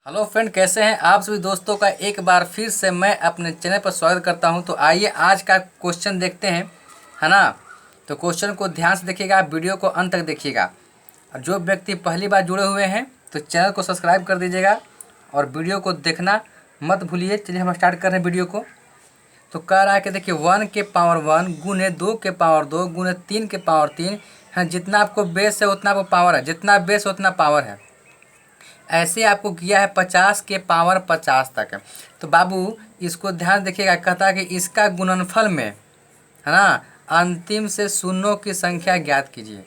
Hello friend, कैसे हैं आप सभी दोस्तों का एक बार फिर से मैं अपने चैनल पर स्वागत करता हूं। तो आइए आज का क्वेश्चन देखते हैं, है ना। तो क्वेश्चन को ध्यान से देखिएगा, वीडियो को अंत तक देखिएगा। और जो व्यक्ति पहली बार जुड़े हुए हैं तो चैनल को सब्सक्राइब कर दीजिएगा और वीडियो को देखना मत भूलिए। चलिए हम स्टार्ट कर रहे हैं वीडियो को। तो कह रहा है कि देखिए 1 के पावर 1 गुने 2 के पावर 2 गुने 3 के पावर 3 है। जितना आपको बेस है उतना आपको पावर है, जितना बेस है उतना पावर है। ऐसे आपको किया है 50 के पावर 50 तक। तो बाबू इसको ध्यान देखिएगा, कहता है कि इसका गुणनफल में, है ना, अंतिम से शून्यों की संख्या ज्ञात कीजिए।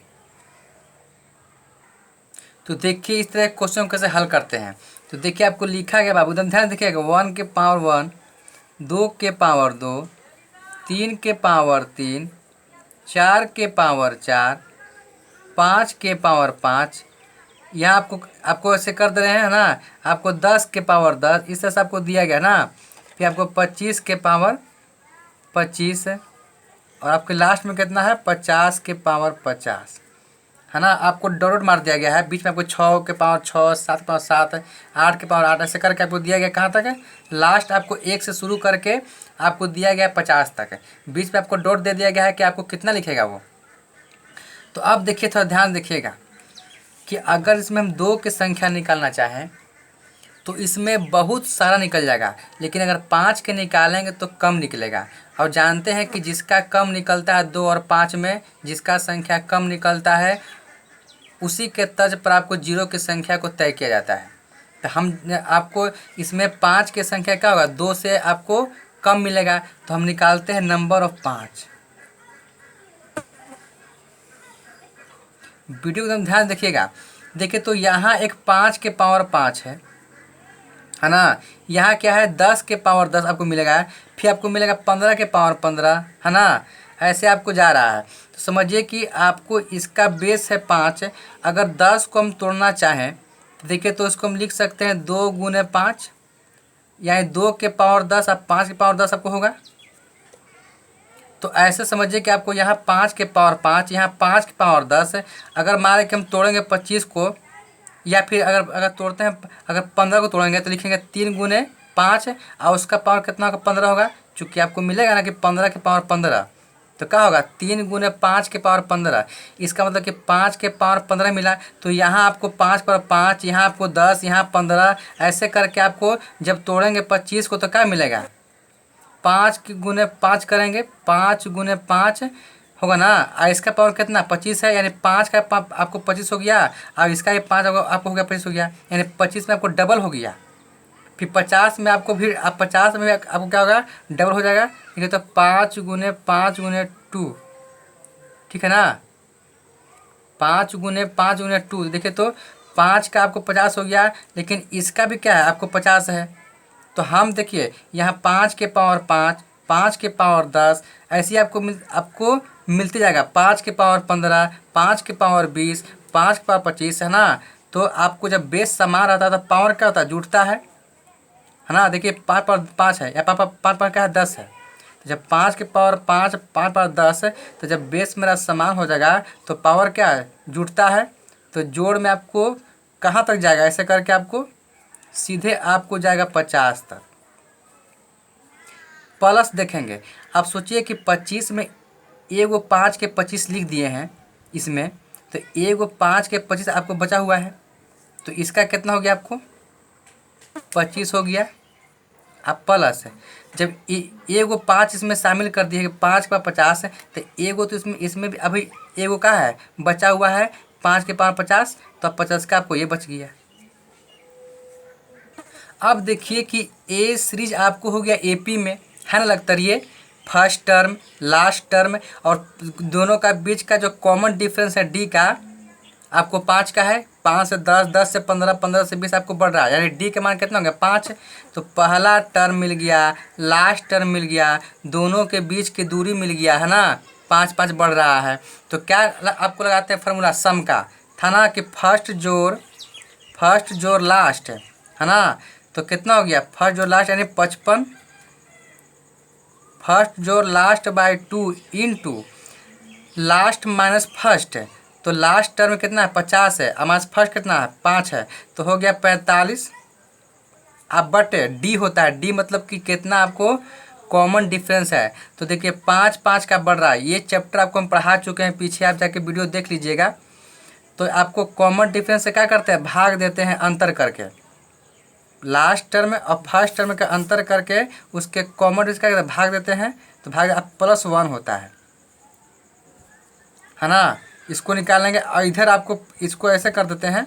तो देखिए इस तरह क्वेश्चन कैसे हल करते हैं। तो देखिए आपको लिखा गया बाबू, एकदम ध्यान देखिएगा। 1 के पावर 1, 2 के पावर 2, 3 के पावर 3, 4 के पावर 4, 5 के पावर 5। यहाँ आपको ऐसे कर दे रहे हैं ना, आपको 10 के पावर 10 इस तरह से आपको दिया गया ना। फिर आपको 25 के पावर 25 और आपके लास्ट में कितना है 50 के पावर 50, है ना। आपको डॉट डॉट मार दिया गया है, बीच में आपको 6 के पावर 6, 7 के पावर 7, 8 के पावर 8 ऐसे करके आपको दिया गया। कहाँ तक है, लास्ट आपको 1 से शुरू करके आपको दिया गया 50 तक। बीच में आपको डॉट दे दिया गया है कि आपको कितना लिखेगा वो। तो अब देखिए, थोड़ा ध्यान देखिएगा कि अगर इसमें हम 2 की संख्या निकालना चाहें तो इसमें बहुत सारा निकल जाएगा, लेकिन अगर 5 के निकालेंगे तो कम निकलेगा। और जानते हैं कि जिसका कम निकलता है 2 और 5 में, जिसका संख्या कम निकलता है उसी के तर्ज पर आपको 0 की संख्या को तय किया जाता है। तो हम आपको इसमें 5 की संख्या क्या होगा, 2 से आपको कम मिलेगा। तो हम निकालते हैं नंबर ऑफ 5। वीडियो एकदम ध्यान देखिएगा। देखिए तो यहाँ एक 5 के पावर 5 है ना। यहाँ क्या है 10 के पावर 10 आपको मिलेगा। फिर आपको मिलेगा 15 के पावर 15, है ना। ऐसे आपको जा रहा है। तो समझिए कि आपको इसका बेस है 5। अगर 10 को हम तोड़ना चाहें तो देखिए, तो इसको हम लिख सकते हैं 2 गुने 5, यानी 2 के पावर 10 अब 5 के पावर 10 आपको होगा। तो ऐसे समझिए कि आपको यहाँ 5 के पावर 5, यहाँ 5 के पावर 10। अगर मान कि हम तोड़ेंगे 25 को, या फिर अगर तोड़ते हैं, अगर 15 को तोड़ेंगे तो लिखेंगे 3 गुने 5 और उसका पावर कितना होगा 15 होगा। चूँकि आपको मिलेगा ना कि 15 के पावर 15, तो क्या होगा 3 गुने 5 के पावर 15। इसका मतलब कि 5 के पावर 15 मिला। तो यहाँ आपको 5 पावर 5, यहाँ आपको 10, यहाँ 15, ऐसे करके आपको जब तोड़ेंगे 25 को तो क्या मिलेगा, 5 गुने 5 करेंगे, 5 गुने 5 होगा ना। और इसका पावर कितना 25 है, यानी 5 का आपको 25 हो गया और इसका ये 5 आपको हो गया 25 हो गया, यानी 25 में आपको डबल हो गया। फिर 50 में आपको भी 50 में आपको क्या होगा, डबल हो जाएगा। ठीक है, तो 5 गुने 2, ठीक है ना। 5 गुने 2 देखिए तो 5 का आपको 50 हो गया, लेकिन इसका भी क्या है आपको 50 है। तो हम देखिए यहाँ 5 के पावर 5, 5 के पावर 10, ऐसे ही आपको मिलते जाएगा। 5 के पावर 15, 5 के पावर 20, 5 के पावर 25, है ना। तो आपको जब बेस समान रहता है तो पावर क्या होता है, जुटता है ना। देखिए 5 पावर 5 है, या 5 पावर क्या है 10 है। तो जब 5 के पावर 5, 5 पावर 10 है, तो जब बेस मेरा समान हो जाएगा तो पावर क्या है, जुटता है। तो जोड़ में आपको कहाँ तक जाएगा, ऐसे करके आपको सीधे आपको जाएगा 50 तक। प्लस देखेंगे, आप सोचिए कि 25 में एगो 5 के 25 लिख दिए हैं इसमें, तो एगो 5 के 25 आपको बचा हुआ है। तो इसका कितना हो गया, आपको 25 हो गया। अब प्लस है, जब एगो 5 इसमें शामिल कर दिए 5 का 50 है, तो एगो तो इसमें भी अभी एगो का है बचा हुआ है 5 के पावर 50, तो 50 का आपको ये बच गया। अब देखिए कि ए सीरीज आपको हो गया एपी में, है ना। लगता है ये फर्स्ट टर्म लास्ट टर्म और दोनों का बीच का जो कॉमन डिफरेंस है डी का, आपको 5 का है। 5 से 10, 10 से 15, 15 से 20 आपको बढ़ रहा है, यानी डी के मान कितना हो गया 5। तो पहला टर्म मिल गया, लास्ट टर्म मिल गया, दोनों के बीच की दूरी मिल गया, है ना। 5 5 बढ़ रहा है। तो क्या आपको लगाते हैं फार्मूला सम का, था ना, कि फर्स्ट जोड़ लास्ट, है ना। तो कितना हो गया फर्स्ट जोड़ लास्ट, यानी 55, फर्स्ट जोड़ last by 2 into last minus first. तो लास्ट टर्म कितना है 50 है, हमारे फर्स्ट कितना है 5 है, तो हो गया 45। अब बट डी होता है, डी मतलब कि कितना आपको कॉमन डिफरेंस है। तो देखिए 5 5 का बढ़ रहा है, ये चैप्टर आपको हम पढ़ा चुके हैं, पीछे आप जाके वीडियो देख लीजिएगा। तो आपको कॉमन डिफरेंस से क्या करते हैं, भाग देते हैं अंतर करके, लास्ट टर्म और फर्स्ट टर्म का अंतर करके उसके कॉमन डिफरेंस क्या भाग देते हैं, तो भाग अब +1 होता है ना। इसको निकालेंगे और इधर आपको इसको ऐसे कर देते हैं,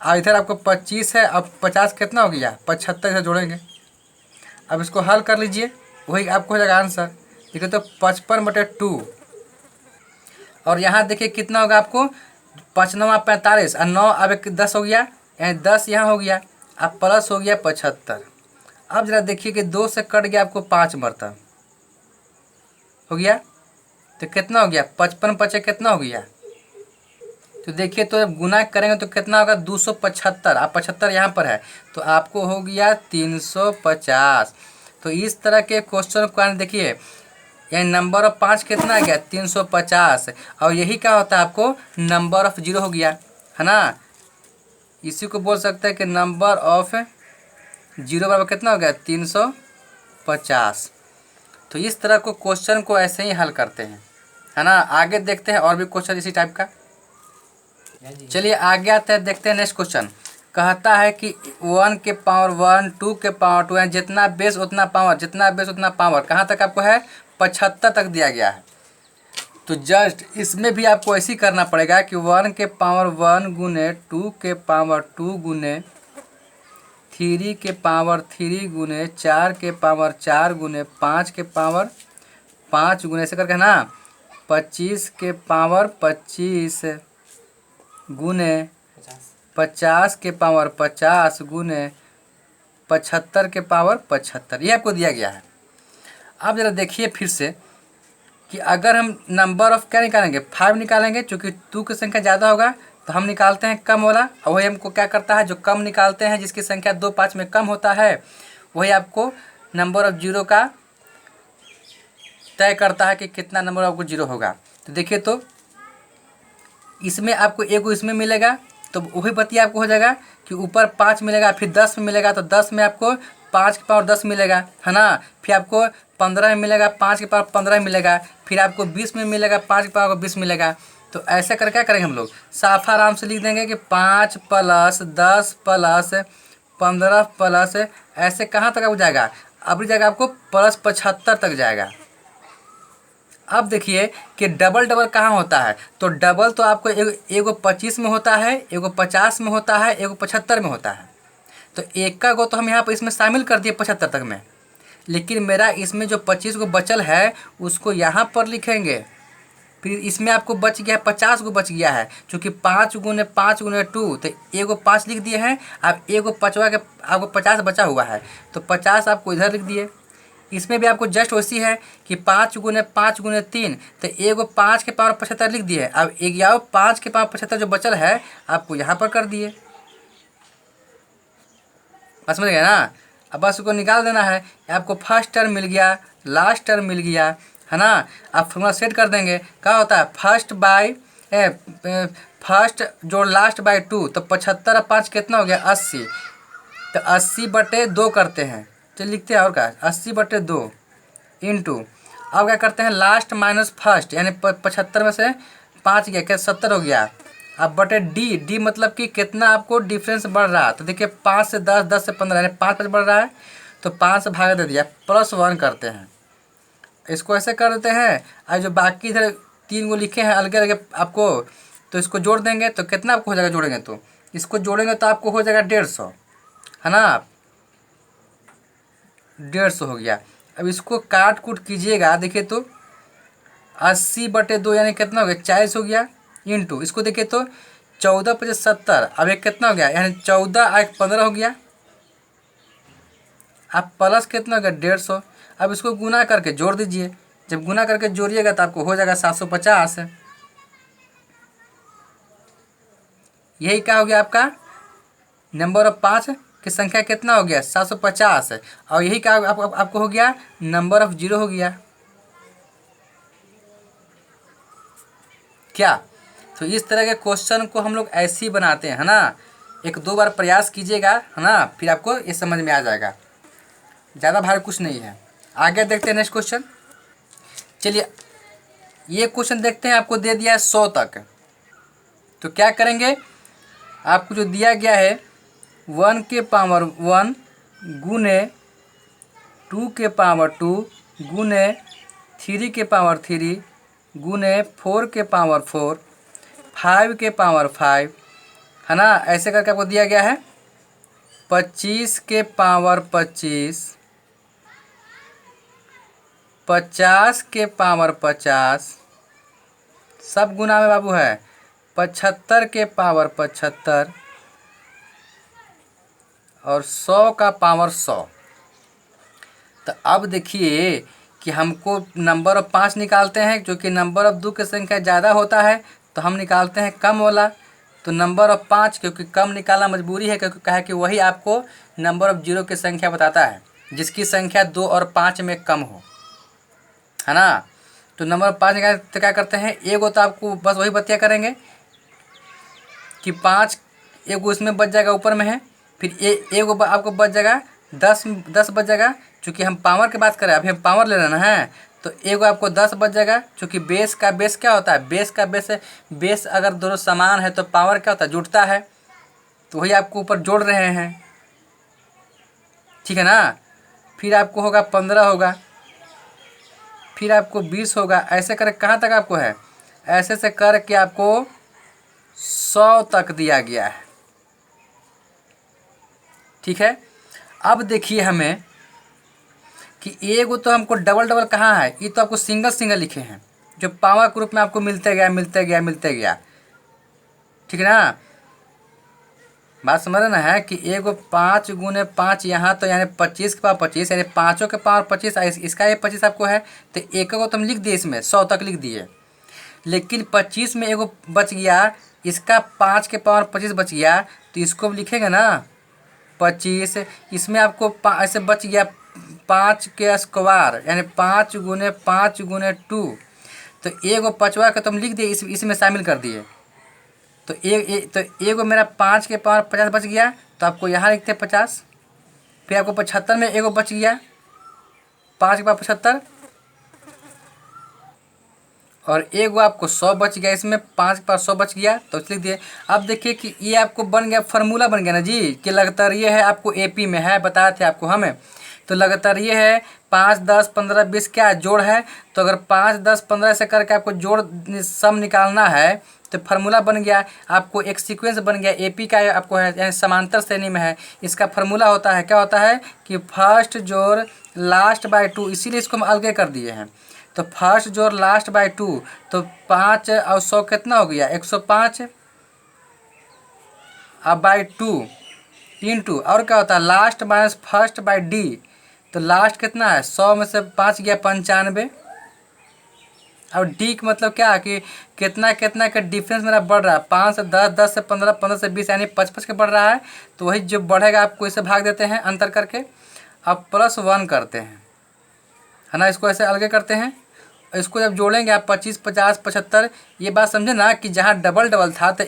और इधर आपको 25 है, अब 50 कितना हो गया 75 से जोड़ेंगे। अब इसको हल कर लीजिए, वही आपको हो जाएगा आंसर। देखिए तो 55/2, और यहाँ देखिए कितना होगा आपको 5 9 45 और 9 अब एक 10 हो गया, यानी 10 यहाँ हो गया, अब प्लस हो गया 75। अब जरा देखिए कि 2 से कट गया आपको 5 मरतब हो गया, तो कितना हो गया 55 पचे कितना हो गया, तो देखिए तो जब गुना करेंगे तो कितना होगा 275, अब 75 यहाँ पर है तो आपको हो गया 350। तो इस तरह के क्वेश्चन को देखिए, यानी नंबर ऑफ 5 कितना आ गया 350, और यही क्या होता है आपको नंबर ऑफ 0 हो गया, है ना। इसी को बोल सकते हैं कि नंबर ऑफ 0 बराबर कितना हो गया 350। तो इस तरह को क्वेश्चन को ऐसे ही हल करते हैं, है ना। आगे देखते हैं और भी क्वेश्चन इसी टाइप का। चलिए आगे आते हैं, देखते हैं नेक्स्ट क्वेश्चन। कहता है कि 1 के पावर 1, 2 के पावर 2 है, जितना बेस उतना पावर, जितना बेस उतना पावर, कहाँ तक आपको है 75 तक दिया गया है। तो जस्ट इसमें भी आपको ऐसे ही करना पड़ेगा कि 1 के पावर 1 गुने 2 के पावर 2 गुने 3 के पावर 3 गुने 4 के पावर 4 गुने 5 के पावर 5 गुने, ऐसे करके ना 25 के पावर 25 गुने 50 के पावर 50 गुने 75 के पावर 75, ये आपको दिया गया है। अब जरा देखिए फिर से कि अगर हम नंबर ऑफ क्या निकालेंगे 5 निकालेंगे, चूँकि 2 की संख्या ज़्यादा होगा तो हम निकालते हैं कम वाला, और वही हमको क्या करता है जो कम निकालते हैं, जिसकी संख्या 2 5 में कम होता है, वही आपको नंबर ऑफ 0 का तय करता है कि कितना नंबर आपको 0 होगा। तो देखिए तो इसमें आपको एगो इसमें मिलेगा, तो वही बतिया आपको हो जाएगा कि ऊपर 5 मिलेगा, फिर 10 में मिलेगा, तो 10 में आपको 5 के पावर 10 मिलेगा, है ना। फिर आपको 15 में मिलेगा, 5 के पावर 15 मिलेगा, फिर आपको 20 में मिलेगा, 5 के पावर 20 मिलेगा। तो ऐसे कर क्या करेंगे हम लोग, साफ आराम से लिख देंगे कि 5 + 10 + 15 प्लस, ऐसे कहाँ तक आपको जाएगा, अब जाएगा आपको +75 तक जाएगा। अब देखिए कि डबल डबल कहाँ होता है, तो डबल तो आपको एगो 25 में होता है, एगो 50 में होता है, एगो 75 में होता है। तो एक का गो तो हम यहाँ पर इसमें शामिल कर दिए 75 तक में, लेकिन मेरा इसमें जो 25 को बचल है उसको यहाँ पर लिखेंगे। फिर इसमें आपको बच गया 50 को बच गया है, क्योंकि 5 गुने 5 गुने 2, तो एगो 5 लिख दिए हैं। अब एगो 5वां के आपको 50 बचा हुआ है, तो 50 आपको इधर लिख दिए। इसमें भी आपको जस्ट वैसी है कि 5 गुने 5 गुने 3, तो एगो 5 के पावर 75 लिख दिए। अब एक 5 के पावर 75 जो बचल है आपको यहाँ पर कर दिए, बस समझ गए ना। अब बस उसको निकाल देना है, आपको फर्स्ट टर्म मिल गया, लास्ट टर्म मिल गया, है ना। आप फॉर्मूला सेट कर देंगे, क्या होता है फर्स्ट जो लास्ट बाई 2, तो 75 और 5 कितना हो गया 80, तो 80/2 करते हैं, चलिए लिखते हैं और क्या 80/2 इंटू, अब क्या करते हैं लास्ट माइनस फर्स्ट, यानी 75 में से 5 गया क्या 70 हो गया। अब बटे डी मतलब कि कितना आपको डिफरेंस बढ़ रहा है, तो देखिए 5 से 10, 10 से 15, यानी 5 बढ़ रहा है, तो 5 से भागा दे दिया, +1 करते हैं। इसको ऐसे कर देते हैं, और जो बाकी इधर 3 को लिखे हैं अलग अलग आपको, तो इसको जोड़ देंगे तो कितना आपको हो जाएगा, जोड़ेंगे तो इसको जोड़ेंगे तो आपको हो जाएगा 150, है ना। 150 हो गया। अब इसको काट कूट कीजिएगा, देखिए तो 80/2 यानी कितना हो गया 40 हो गया, इंटू इसको देखिए तो 14 × 70, अब एक कितना हो गया, यानी 14 और 15 हो गया, अब प्लस कितना हो गया 150। अब इसको गुना करके जोड़ दीजिए, जब गुना करके जोड़िएगा तो आपको हो जाएगा 750। यही क्या हो गया आपका नंबर ऑफ 5 की संख्या कितना हो गया 750, और यही क्या आपको हो गया नंबर ऑफ 0 हो गया क्या। तो इस तरह के क्वेश्चन को हम लोग ऐसे ही बनाते हैं, है ना। एक दो बार प्रयास कीजिएगा, है ना, फिर आपको ये समझ में आ जाएगा। ज़्यादा भारी कुछ नहीं है। आगे देखते हैं नेक्स्ट क्वेश्चन। चलिए ये क्वेश्चन देखते हैं, आपको दे दिया है 100 तक। तो क्या करेंगे, आपको जो दिया गया है 1 के पावर 1 गुने 2 के पावर 2 गुने 3 के पावर 3 गुने 4 के पावर 4 5 के पावर 5, है ना, ऐसे करके आपको दिया गया है 25 के पावर 25, 50 के पावर 50, सब गुना में बाबू है 75 के पावर 75 और 100 का पावर 100। तो अब देखिए कि हमको नंबर ऑफ 5 निकालते हैं, क्योंकि नंबर ऑफ 2 की संख्या ज़्यादा होता है तो हम निकालते हैं कम वाला। तो नंबर ऑफ 5 क्योंकि कम निकालना मजबूरी है, क्योंकि कहा कि वही आपको नंबर ऑफ 0 की संख्या बताता है, जिसकी संख्या 2 और 5 में कम हो, है ना। तो नंबर ऑफ 5 निकाल तो क्या करते हैं, एगो तो आपको बस वही बतिया करेंगे कि 5 एगो इसमें बच जाएगा, ऊपर में है, फिर एगो आपको बच जाएगा 10 बच जाएगा, चूँकि हम पावर की बात करें, अभी हम पावर ले लेना है, तो एगो आपको 10 बच जाएगा। चूँकि बेस का बेस क्या होता है, बेस का बेस अगर दोनों समान है तो पावर क्या होता है, जुड़ता है, तो वही आपको ऊपर जोड़ रहे हैं, ठीक है ना। फिर आपको होगा 15 होगा, फिर आपको 20 होगा, ऐसे करके कहाँ तक आपको है, ऐसे से करके आपको 100 तक दिया गया है, ठीक है। अब देखिए हमें कि एगो तो हमको डबल डबल कहाँ है, ये तो आपको सिंगल सिंगल लिखे हैं, जो पावर के रूप में आपको मिलते गया, ठीक है ना। बात समझ रहे ना है कि एगो 5 गुने 5 यहाँ, तो यानी 25 के पावर 25, यानी पाँचों के पावर 25, इसका ये 25 आपको है, तो एक को तो हम लिख दिए, इसमें 100 तक लिख दिए। लेकिन 25 में एगो बच गया, इसका 5 के पावर 25 बच गया, तो इसको लिखेंगे ना 25, इसमें आपको ऐसे बच गया 5 के स्क्वायर, यानी 5 गुने 5 गुने 2, तो एगो 5वां का तो हम लिख दिए, इसमें शामिल कर दिए। तो एगो मेरा 5 के पावर 50 बच गया, तो आपको यहाँ लिखते हैं 50। फिर आपको 75 में एगो बच गया 5 के पावर 75, और एगो आपको 100 बच गया, इसमें 5 के पावर 100 बच गया, तो लिख दिए। अब देखिए कि ये आपको बन गया, फार्मूला बन गया ना जी, कि लगातार ये है, आपको एपी में है, बताए थे आपको हमें। तो लगातार ये है 5 10 15 20 क्या जोड़ है, तो अगर 5 10 15 से करके आपको जोड़ सम निकालना है, तो फार्मूला बन गया, आपको एक सीक्वेंस बन गया, एपी का आपको है, यानी समांतर श्रेणी में है। इसका फार्मूला होता है, क्या होता है कि फर्स्ट जोड़ लास्ट बाय 2, इसीलिए इसको हम अलग कर दिए हैं। तो फर्स्ट जोड़ लास्ट बाय 2, तो 5 और 100 कितना हो गया 105, अब बाय 2 इंटू, और क्या होता है last minus first by D, तो लास्ट कितना है 100 में से 5 गया 95। अब डी का मतलब क्या है कि कितना कितना का डिफरेंस मेरा बढ़ रहा है, 5 से 10, 10 से 15, 15 से 20, यानी 55 के बढ़ रहा है। तो वही जो बढ़ेगा आपको इसे भाग देते हैं अंतर करके, अब +1 करते हैं, है ना, इसको ऐसे अलग करते हैं। इसको जब जोड़ेंगे आप 25 50 75, ये बात समझे ना कि जहाँ डबल डबल था तो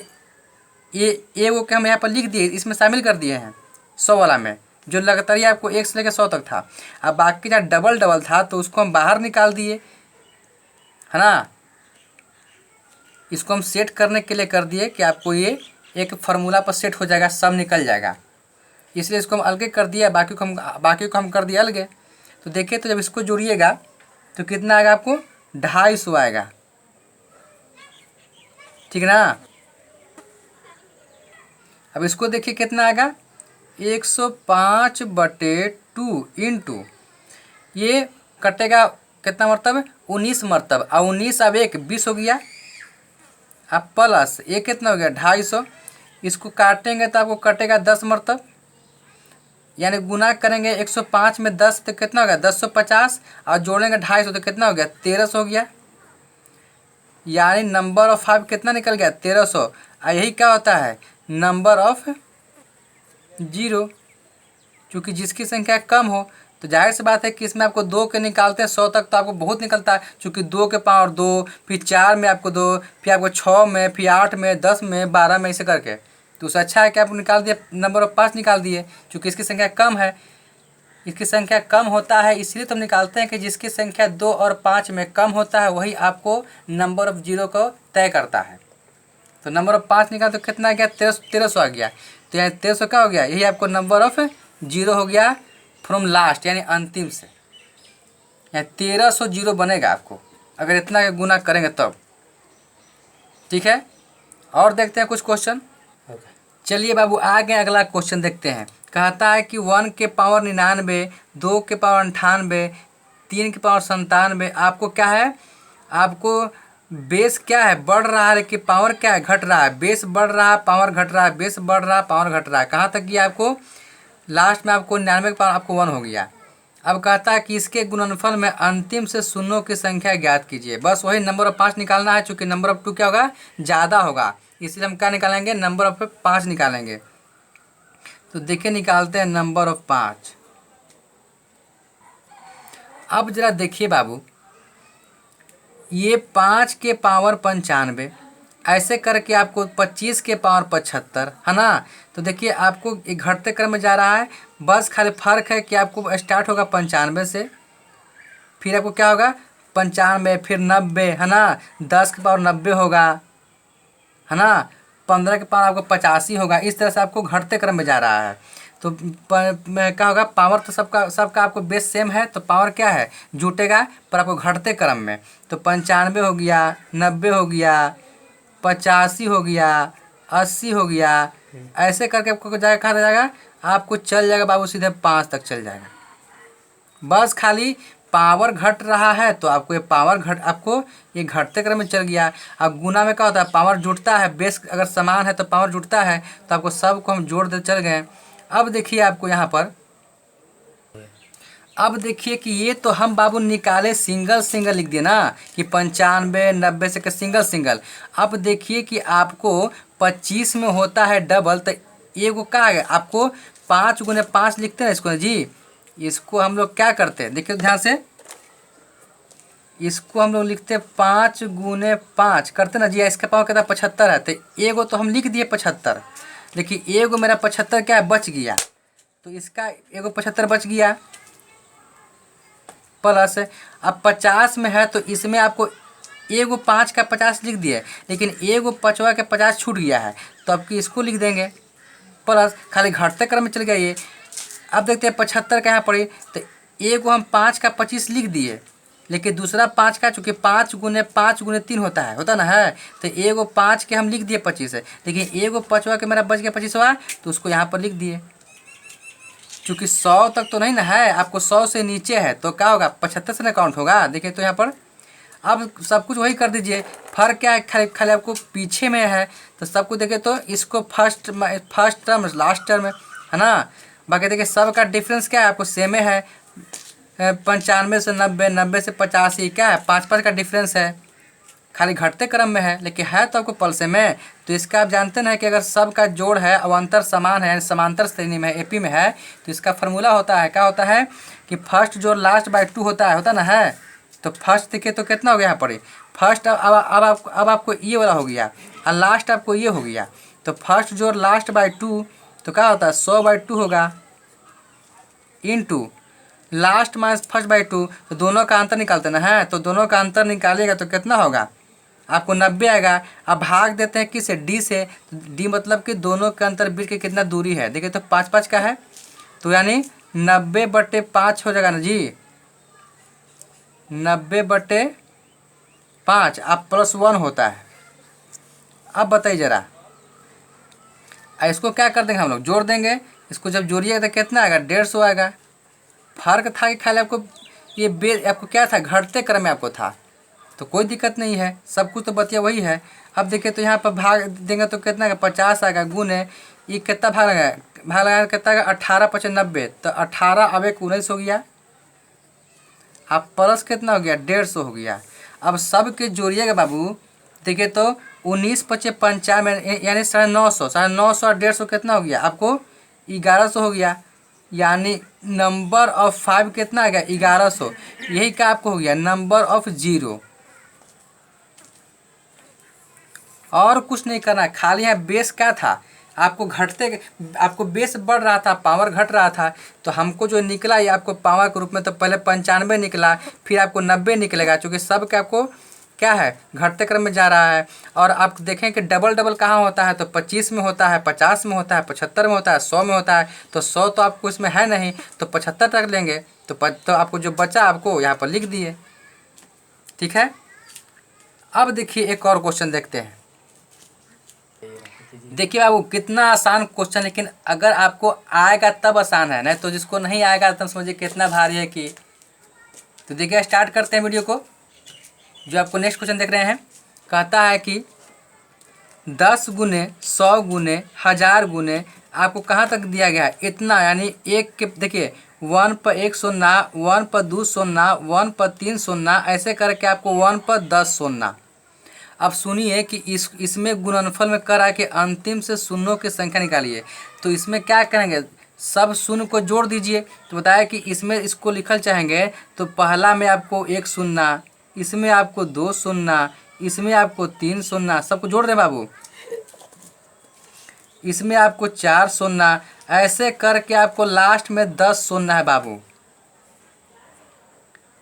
ये वो के हम यहाँ पर लिख दिए, इसमें शामिल कर दिए हैं 100 वाला में, जो लगातार आपको 1 से लेकर 100 तक था। अब बाकी जहाँ डबल डबल था तो उसको हम बाहर निकाल दिए, है ना। इसको हम सेट करने के लिए कर दिए कि आपको ये एक फार्मूला पर सेट हो जाएगा, सब निकल जाएगा, इसलिए इसको हम अलग कर दिया, बाकी को हम कर दिया अलग। तो देखिए, तो जब इसको जोड़िएगा तो कितना आएगा आपको 250 आएगा, ठीक है ना। अब इसको देखिए कितना आएगा 105/2 इंटू, ये कटेगा कितना मरतब 19 मरतब, और 19 अब 1 20 हो गया, अब प्लस ये कितना हो गया 250, इसको काटेंगे तो आपको कटेगा 10 मरतब, यानी गुना करेंगे 105 में 10 तो कितना हो गया 1050, और जोड़ेंगे 250 तो कितना हो गया 1300 हो गया, यानी नंबर ऑफ 5 कितना निकल गया 1300। और यही क्या होता है नंबर ऑफ 0, क्योंकि जिसकी संख्या कम हो, तो जाहिर सी बात है कि इसमें आपको 2 के निकालते हैं 100 तक, तो आपको बहुत निकलता है, क्योंकि 2 के पावर 2, फिर 4 में आपको 2, फिर आपको 6 में, फिर 8 में, 10 में, 12 में, ऐसे करके तो उससे अच्छा है कि आप निकाल दिए, नंबर ऑफ 5 निकाल दिए। चूँकि इसकी संख्या कम है, इसकी संख्या कम होता है, इसलिए तो हम निकालते हैं कि जिसकी संख्या 2 और 5 में कम होता है वही आपको नंबर ऑफ जीरो को तय करता है। तो नंबर ऑफ 5 निकाल तो कितना आ गया, 1300 आ गया। तो यहाँ 1300 क्या हो गया, यही आपको नंबर ऑफ जीरो हो गया फ्रॉम लास्ट, यानी अंतिम से। यहाँ 1300 जीरो बनेगा आपको अगर इतना के गुना करेंगे तब। ठीक है, और देखते हैं कुछ क्वेश्चन। चलिए बाबू आगे अगला क्वेश्चन देखते हैं। कहता है कि 1 के पावर 99, 2 के पावर 98, 3 के पावर 97, आपको क्या है, आपको बेस क्या है, बढ़ रहा है, लेकिन पावर क्या है, घट रहा है। बेस बढ़ रहा है, पावर घट रहा है, बेस बढ़ रहा है, पावर घट रहा है। कहाँ तक किया आपको, लास्ट में आपको 99 का पावर आपको 1 हो गया। अब कहता है कि इसके गुणनफल में अंतिम से शून्यों की संख्या ज्ञात कीजिए। बस वही नंबर ऑफ 5 निकालना है, चूँकि नंबर ऑफ 2 क्या होगा, ज़्यादा होगा, इसलिए हम क्या निकालेंगे, नंबर ऑफ 5 निकालेंगे। तो देखिए निकालते हैं नंबर ऑफ 5। अब जरा देखिए बाबू, ये 5 के पावर 95, ऐसे करके आपको 25 के पावर 75 है ना। तो देखिए आपको एक घटते क्रम में जा रहा है, बस खाली फर्क है कि आपको स्टार्ट होगा 95 से, फिर आपको क्या होगा 95, फिर 90 है ना, 10 के पावर 90 होगा है ना, 15 के पावर आपको 85 होगा। इस तरह से आपको घटते क्रम में जा रहा है। तो क्या होगा, पावर तो सबका आपको बेस सेम है, तो पावर क्या है, जुटेगा, पर आपको घटते क्रम में। तो 95 हो गया, 90 हो गया, 85 हो गया, 80 हो गया, ऐसे करके आपको जाएगा, कहाँ जाएगा, आपको चल जाएगा बाबू सीधे 5 तक चल जाएगा। बस खाली पावर घट रहा है तो आपको ये पावर आपको ये घटते क्रम में चल गया। अब गुना में क्या होता है, पावर जुटता है, बेस अगर समान है तो पावर जुटता है, तो आपको सबको हम जोड़ दे चल गए। अब देखिए आपको यहाँ पर, अब देखिए कि ये तो हम बाबू निकाले सिंगल सिंगल लिख दिए ना, कि 95 90 से सिंगल सिंगल। अब देखिए कि आपको 25 में होता है डबल, तो ये को क्या है, आपको 5 गुने 5 लिखते हैं इसको जी। इसको हम लोग क्या करते हैं, देखिए ध्यान से, इसको हम लोग लिखते हैं 5 गुने 5 करते ना जी। इसका पावर कहता है 75 है, तो एगो तो हम लिख दिए 75, लेकिन एगो मेरा 75 क्या है, बच गया। तो इसका एगो 75 बच गया, प्लस अब 50 में है तो इसमें आपको एगो 5 का 50 लिख दिए, लेकिन एगो 5वां का 50 छूट गया है, तो आपकी इसको लिख देंगे प्लस, खाली घटते क्रम में चल गया ये। अब देखते हैं 75 कहाँ पड़ी, तो एगो हम 5 का 25 लिख दिए, लेकिन दूसरा 5 का, चूँकि 5 गुने 3 होता ना है, तो एगो 5 के हम लिख दिए 25 है, लेकिन एगो 5वां के मेरा बच गया 25वां, तो उसको यहाँ पर लिख दिए। चूँकि 100 तक तो नहीं ना है, आपको 100 से नीचे है, तो क्या होगा 75 से ना काउंट होगा। देखिए तो यहाँ पर अब सब कुछ वही कर दीजिए, फर्क क्या है, खाली आपको पीछे में है, तो सब कुछ देखिए, तो इसको फर्स्ट टर्म लास्ट टर्म है ना। बाकी देखिए सब का डिफरेंस क्या है, आपको सेम है, 95 से 90, 90 से 85, क्या है 5 का डिफरेंस है, खाली घटते क्रम में है, लेकिन है तो आपको पल्से में। तो इसका आप जानते ना कि अगर सब का जोड़ है अवंतर समान है, समांतर श्रेणी में है, एपी में है, तो इसका फार्मूला होता है, क्या होता है कि फर्स्ट जोड़ लास्ट बाय 2 होता ना है। तो फर्स्ट देखिए तो कितना हो गया यहाँ पर, फर्स्ट अब आपको ये वाला हो गया, और लास्ट आपको ये हो गया। तो फर्स्ट जोड़ लास्ट बाय 2, तो क्या होता है 100/2 होगा, into last minus first by 2, तो दोनों का अंतर निकालते ना है, तो दोनों का अंतर निकालिएगा तो कितना होगा, आपको 90 आएगा। अब भाग देते हैं किससे, डी से। डी मतलब कि दोनों के अंतर बीच की कितना दूरी है, देखिए तो 5 का है, तो यानी 90/5 हो जाएगा ना जी, 90/5 अब +1 होता है। अब बताइए जरा, इसको क्या कर देंगे हम लोग, जोड़ देंगे। इसको जब जोड़िएगा तो कितना आएगा, 150 आएगा। फर्क था कि खाली आपको ये आपको क्या था, घटते क्रम में आपको था, तो कोई दिक्कत नहीं है, सब कुछ तो बतिया वही है। अब देखिए तो यहाँ पर भाग देंगे तो कितना आएगा, 50 आएगा, गुने ये कितना भाग लगाया कितना आएगा, 18×5 90, तो 18 अब 19 हो गया, अब प्लस कितना हो गया, 150 हो गया। अब सब के जोड़िएगा बाबू, देखिए तो 19×5 95, यानी 950, 950 और 150 कितना हो गया, आपको 1100 हो गया। यानी नंबर ऑफ 5 कितना आ गया, 1100। यही का आपको हो गया नंबर ऑफ 0। और कुछ नहीं करना, खाली यहाँ बेस क्या था, आपको घटते, आपको बेस बढ़ रहा था, पावर घट रहा था, तो हमको जो निकला ये आपको पावर के रूप में तो पहले 95 निकला, फिर आपको 90 निकलेगा, चूँकि सब के आपको क्या है घटते क्रम में जा रहा है। और आप देखें कि डबल डबल कहाँ होता है, तो 25 में होता है, 50 में होता है, 75 में होता है, 100 में होता है। तो 100 तो आपको इसमें है नहीं, तो 75 तक लेंगे, तो आपको जो बचा आपको यहाँ पर लिख दिए। ठीक है, अब देखिए एक और क्वेश्चन देखते हैं। देखिए बाबू कितना आसान क्वेश्चन, लेकिन अगर आपको आएगा तब आसान है, नहीं तो जिसको नहीं आएगा तब समझिए कितना भारी है कि। तो देखिए स्टार्ट करते हैं वीडियो को। जो आपको नेक्स्ट क्वेश्चन देख रहे हैं, कहता है कि 10 गुने 100 गुने 1000 गुने आपको कहाँ तक दिया गया है इतना, यानी एक के देखिए 1 पर 1 सुनना, 1 पर 2 सुनना, 1 पर 3 सुनना, ऐसे करके आपको 1 पर 10 सुनना। अब सुनिए कि इसमें गुणनफल में करा के अंतिम से शून्यों की संख्या निकालिए। तो इसमें क्या करेंगे, सब शून्य को जोड़ दीजिए। तो बताया कि इसमें इसको लिखल चाहेंगे तो पहला में आपको 1 सुनना, इसमें आपको 2 सुनना, इसमें आपको 3 सुनना, सबको जोड़ दें बाबू, इसमें आपको 4 सुनना, ऐसे करके आपको लास्ट में 10 सुनना है बाबू।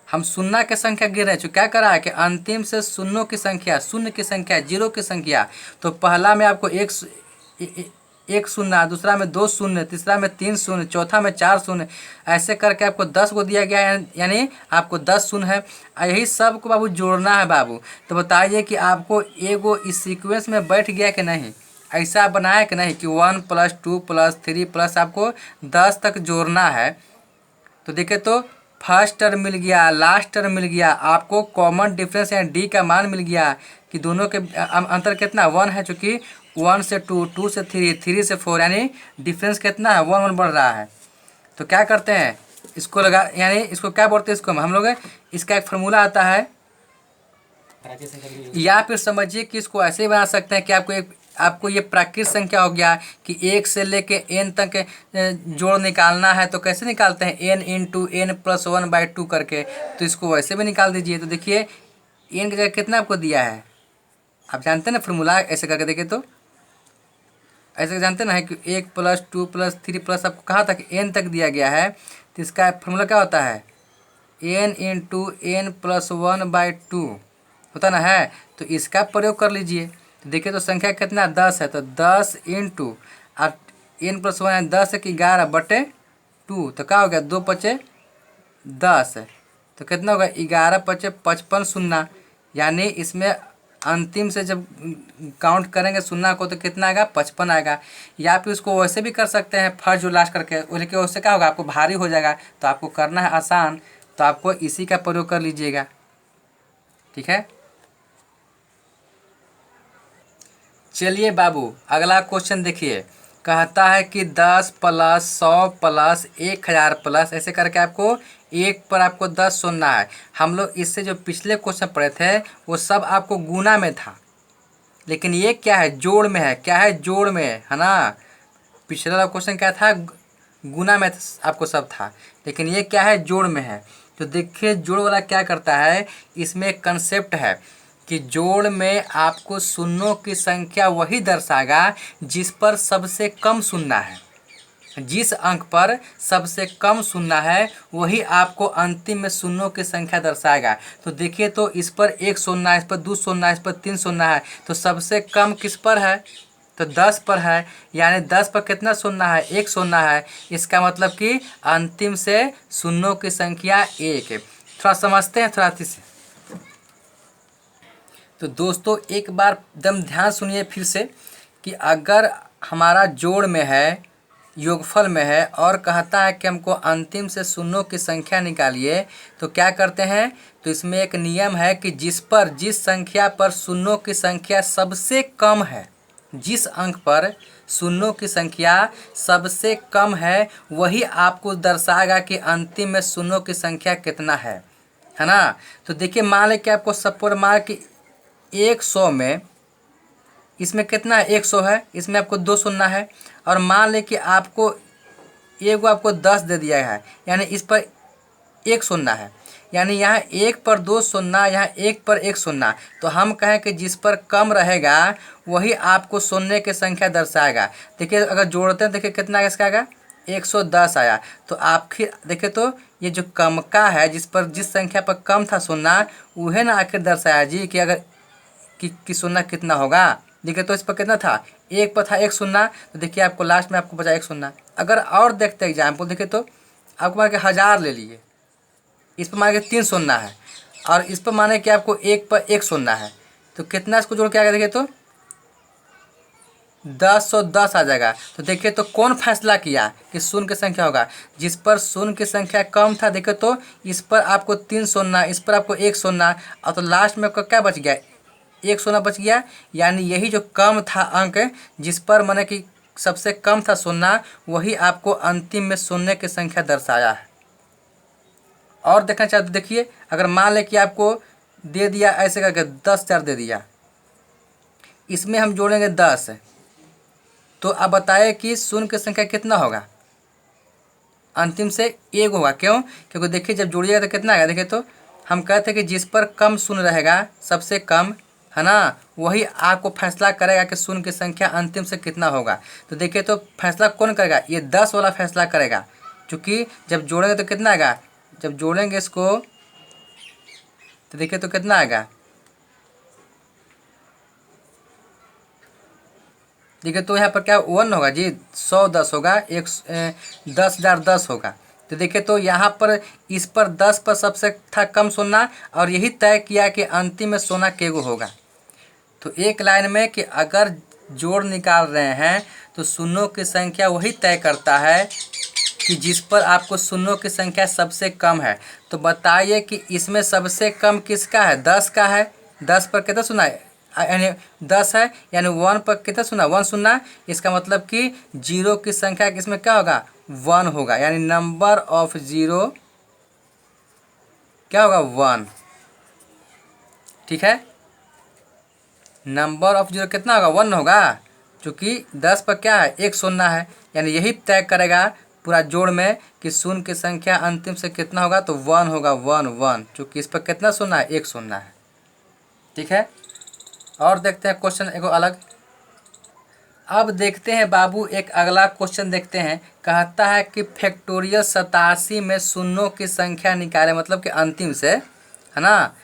हम शून्य की संख्या गिर रहे हैं, क्या करा है कि अंतिम से शून्यों की संख्या, शून्य की संख्या, जीरो की संख्या। तो पहला में आपको एक शून्य, दूसरा में 2 शून्य, तीसरा में 3 शून्य, चौथा में 4 शून्य, ऐसे करके आपको 10 को दिया गया है, यानी आपको 10 शून्य है। यही सब को बाबू जोड़ना है बाबू। तो बताइए कि आपको एगो इस सीक्वेंस में बैठ गया कि नहीं, ऐसा बनाया कि नहीं कि 1 + 2 + 3 प्लस आपको 10 तक जोड़ना है। तो देखिए तो फर्स्ट टर्म मिल गया, लास्ट टर्म मिल गया, आपको कॉमन डिफरेंस यानी डी का मान मिल गया कि दोनों के अंतर कितना 1 है, चूँकि 1 से 2, 2 से 3, 3 से 4, यानी डिफरेंस कितना है 1 1 बढ़ रहा है। तो क्या करते हैं इसको लगा, यानी इसको क्या बोलते हैं, इसको हम लोग इसका एक फार्मूला आता है, या फिर समझिए कि इसको ऐसे ही बना सकते हैं कि आपको ये प्राकृत संख्या हो गया कि 1 से लेके n तक जोड़ निकालना है। तो कैसे निकालते हैं, n × n + 1/2 करके, तो इसको वैसे भी निकाल दीजिए। तो देखिए n की जगह कितना आपको दिया है, आप जानते हैं ना फार्मूला, ऐसे करके देखिए तो ऐसे जानते ना है कि 1 + 2 + 3 प्लस आपको कहाँ तक n तक दिया गया है। तो इसका फार्मूला क्या होता है, n × n + 1/2 होता ना है। तो इसका प्रयोग कर लीजिए। तो देखिए तो संख्या कितना 10 है, तो 10 × आप n + 1 10 है कि 11/2, तो क्या हो गया 2 × 5 = 10, तो कितना होगा 11 × 5 = 55 शून्य, यानी इसमें अंतिम से जब काउंट करेंगे शून्य को तो कितना आएगा 55 आएगा। या फिर उसको वैसे भी कर सकते हैं फर्स्ट जो लास्ट करके, लेकिन उससे क्या होगा आपको भारी हो जाएगा। तो आपको करना है आसान, तो आपको इसी का प्रयोग कर लीजिएगा। ठीक है, चलिए बाबू अगला क्वेश्चन देखिए। कहता है कि 10 + 100 + 1000 प्लस ऐसे करके आपको 1 पर आपको 10 सुनना है। हम लोग इससे जो पिछले क्वेश्चन पढ़े थे वो सब आपको गुना में था, लेकिन ये क्या है जोड़ में है। क्या है जोड़ में है ना। पिछला वाला क्वेश्चन क्या था, गुना में आपको सब था, लेकिन ये क्या है जोड़ में है। तो देखिए जोड़ वाला क्या करता है, इसमें एक कंसेप्ट है कि जोड़ में आपको शून्यों की संख्या वही दर्शाएगा जिस पर सबसे कम शून्य है। जिस अंक पर सबसे कम शून्य है वही आपको अंतिम में शून्यों की संख्या दर्शाएगा। तो देखिए तो इस पर 1 शून्य है, इस पर 2 शून्य है, इस पर 3 शून्य है, तो सबसे कम किस पर है, तो 10 पर है, यानी 10 पर कितना शून्य है 1 शून्य है। इसका मतलब कि अंतिम से शून्यों की संख्या 1 है। थोड़ा समझते हैं थोड़ा से। तो दोस्तों एक बार एकदम ध्यान सुनिए फिर से कि अगर हमारा जोड़ में है, योगफल में है और कहता है कि हमको अंतिम से शून्यों की संख्या निकालिए, तो क्या करते हैं, तो इसमें एक नियम है कि जिस संख्या पर शून्यों की संख्या सबसे कम है, जिस अंक पर शून्यों की संख्या सबसे कम है वही आपको दर्शाएगा कि अंतिम में शून्यों की संख्या कितना है ना। तो देखिए मान लें कि आपको सपोज मान कि 100 में इसमें कितना है 100 है, इसमें आपको 2 शून्य है, और मान लें कि आपको 10 दे दिया है, यानी इस पर 1 शून्य है। यानी यहाँ एक पर दो शून्य, यहाँ एक पर एक शून्य। तो हम कहें कि जिस पर कम रहेगा वही आपको शून्य की संख्या दर्शाएगा। देखिए अगर जोड़ते हैं, देखिए कितना इसका आएगा 110 आया। तो आखिर देखिए तो ये जो कम का है, जिस संख्या पर कम था शून्य, वह ना आखिर दर्शाया जी कि अगर कि शून्य कितना होगा। देखिए तो इस पर कितना था, एक पर था एक शून्य, तो देखिए आपको लास्ट में आपको बचा एक शून्य। अगर और देखते एग्जाम्पल, देखिए तो आपको मान के 1000 ले लिए, इस पर मान के 3 शून्य है और इस पर माने कि आपको एक पर एक शून्य है, तो कितना इसको जोड़ के आएगा, देखिए तो 1010 आ जाएगा। तो देखिए तो कौन फैसला किया कि शून्य की संख्या होगा, जिस पर शून्य की संख्या कम था। देखिए तो इस पर आपको 3 शून्य, इस पर आपको एक शून्य, और तो लास्ट में क्या बच गया, एक शून्य बच गया। यानी यही जो कम था अंक, जिस पर माने कि सबसे कम था शून्य, वही आपको अंतिम में शून्य की संख्या दर्शाया है। और देखना चाहते तो देखिए, अगर मान लें कि आपको दे दिया ऐसे करके 10,000 दे दिया, इसमें हम जोड़ेंगे 10, तो अब बताए कि शून्य की संख्या कितना होगा, अंतिम से एक होगा। क्यों? क्योंकि देखिए जब जोड़िएगा तो कितना आएगा। देखिए तो हम कहते हैं कि जिस पर कम शून्य रहेगा, सबसे कम है ना, वही आपको फैसला करेगा कि शून्य की संख्या अंतिम से कितना होगा। तो देखिए तो फैसला कौन करेगा, ये 10 वाला फैसला करेगा, क्योंकि जब जोड़ेंगे तो कितना आएगा, जब जोड़ेंगे इसको तो देखिए तो कितना आएगा, देखिए तो यहाँ पर क्या 1 होगा जी, 110 होगा, 10,010 होगा। तो देखिए तो यहाँ पर इस पर 10 पर सबसे था कम शून्य, और यही तय किया कि अंतिम में शून्य केगो होगा। तो एक लाइन में कि अगर जोड़ निकाल रहे हैं तो शून्यों की संख्या वही तय करता है कि जिस पर आपको शून्यों की संख्या सबसे कम है। तो बताइए कि इसमें सबसे कम किसका है, 10 का है। 10 पर कितना शून्य है, यानी 10 है, यानी 1 पर कितना शून्य, 1 शून्य। इसका मतलब कि जीरो की संख्या इसमें क्या होगा, 1 होगा, यानी नंबर ऑफ जीरो क्या होगा, 1। ठीक है, नंबर ऑफ जीरो कितना होगा, 1 होगा, क्योंकि 10 पर क्या है, एक शून्य है। यानी यही तय करेगा पूरा जोड़ में कि शून्य की संख्या अंतिम से कितना होगा, तो 1 होगा, 1 1, क्योंकि इस पर कितना शून्य है, एक शून्य है। ठीक है, और देखते हैं क्वेश्चन एक अलग। अब देखते हैं बाबू एक अगला क्वेश्चन देखते हैं। कहता है कि फैक्टोरियल 87 में शून्यों की संख्या निकाले, मतलब कि अंतिम से, है ना,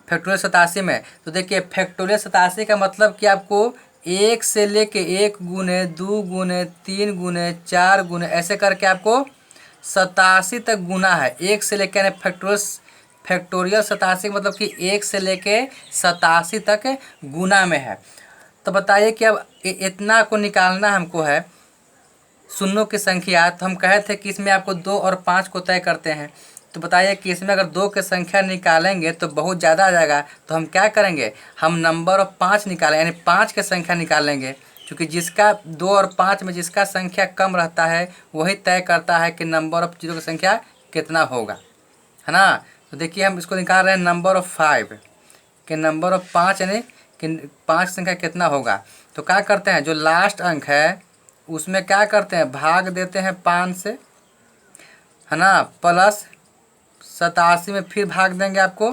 फैक्टोरियल 87 में। तो देखिए फैक्टोरियल 87 का मतलब कि आपको 1 से लेके 1 गुने 2 गुने 3 गुने 4 गुने ऐसे करके आपको 87 तक गुना है। 1 से लेके, यानी फैक्टोरियल 87 मतलब कि 1 से लेके 87 तक गुना में है। तो बताइए कि अब इतना को निकालना हमको है शून्यों की संख्या। तो हम कहे थे कि इसमें आपको 2 और 5 को तय करते हैं। तो बताइए कि इसमें अगर 2 की संख्या निकालेंगे तो बहुत ज़्यादा आ जाएगा। तो हम क्या करेंगे, हम नंबर ऑफ 5 निकालें, यानी 5 की संख्या निकालेंगे, क्योंकि जिसका 2 और 5 में जिसका संख्या कम रहता है वही तय करता है कि नंबर ऑफ जीरो की संख्या कितना होगा, है ना। तो देखिए हम इसको निकाल रहे हैं नंबर ऑफ 5 कि नंबर ऑफ 5, यानी कि 5 संख्या कितना होगा। तो क्या करते हैं, जो लास्ट अंक है उसमें क्या करते हैं, भाग देते हैं 5 से, है ना, प्लस 87 में फिर भाग देंगे आपको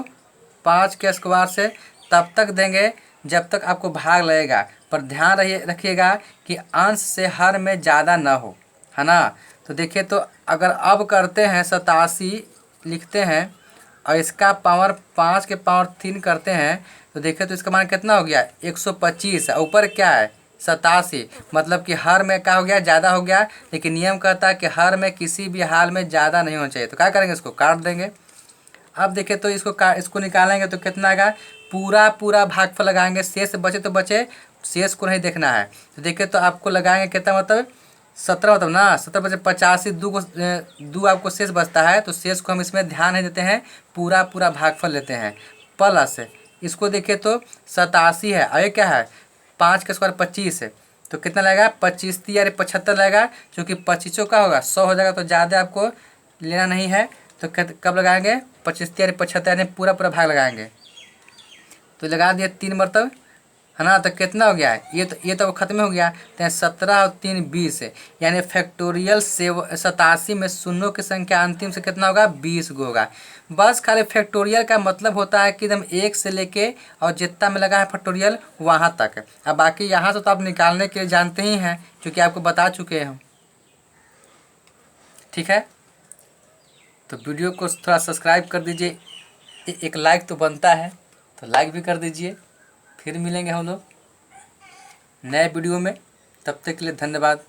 5 के स्क्वायर से, तब तक देंगे जब तक आपको भाग लगेगा। पर ध्यान रखिएगा कि अंश से हर में ज़्यादा ना हो, है ना। तो देखिए तो अगर अब करते हैं 87 लिखते हैं और इसका पावर 5 के पावर 3 करते हैं, तो देखिए तो इसका मान कितना हो गया, 125 है, ऊपर क्या है 87, मतलब कि हर में क्या हो गया, ज़्यादा हो गया। लेकिन नियम कहता है कि हर में किसी भी हाल में ज़्यादा नहीं होना चाहिए। तो क्या करेंगे, इसको काट देंगे। अब देखिए तो इसको निकालेंगे तो कितना आएगा, पूरा भागफल लगाएंगे, शेष बचे तो बचे, शेष को नहीं देखना है। तो देखिए तो आपको लगाएंगे कितना, मतलब 17, मतलब ना 17 बचे 85, दो आपको शेष बचता है। तो शेष को हम इसमें ध्यान नहीं देते हैं, पूरा भागफल लेते हैं, प्लस इसको देखिए तो 87 है, और ये क्या है 5 का स्क्वायर 25 है। तो कितना लगेगा, 25 यानी 75 लगेगा, क्योंकि 25 का होगा 100 हो जाएगा, तो ज़्यादा आपको लेना नहीं है। तो कब लगाएंगे, 25 यानी 75, यानी पूरा भाग लगाएंगे। तो लगा दिए 3 मरतब है ना। तो कितना हो गया है, ये तो खत्म हो गया। तो 17 और 3 20 है, यानी फैक्टोरियल 87 में शून्यों की संख्या अंतिम से कितना होगा, 20 गो होगा। बस खाली फैक्टोरियल का मतलब होता है कि एकदम एक से लेके और जितना में लगा है फैक्टोरियल वहाँ तक। अब बाकी यहाँ से तो आप निकालने के लिए जानते ही हैं, क्योंकि आपको बता चुके हैं हम। ठीक है, तो वीडियो को थोड़ा सब्सक्राइब कर दीजिए, एक लाइक तो बनता है, तो लाइक भी कर दीजिए। फिर मिलेंगे हम लोग नए वीडियो में, तब तक के लिए धन्यवाद।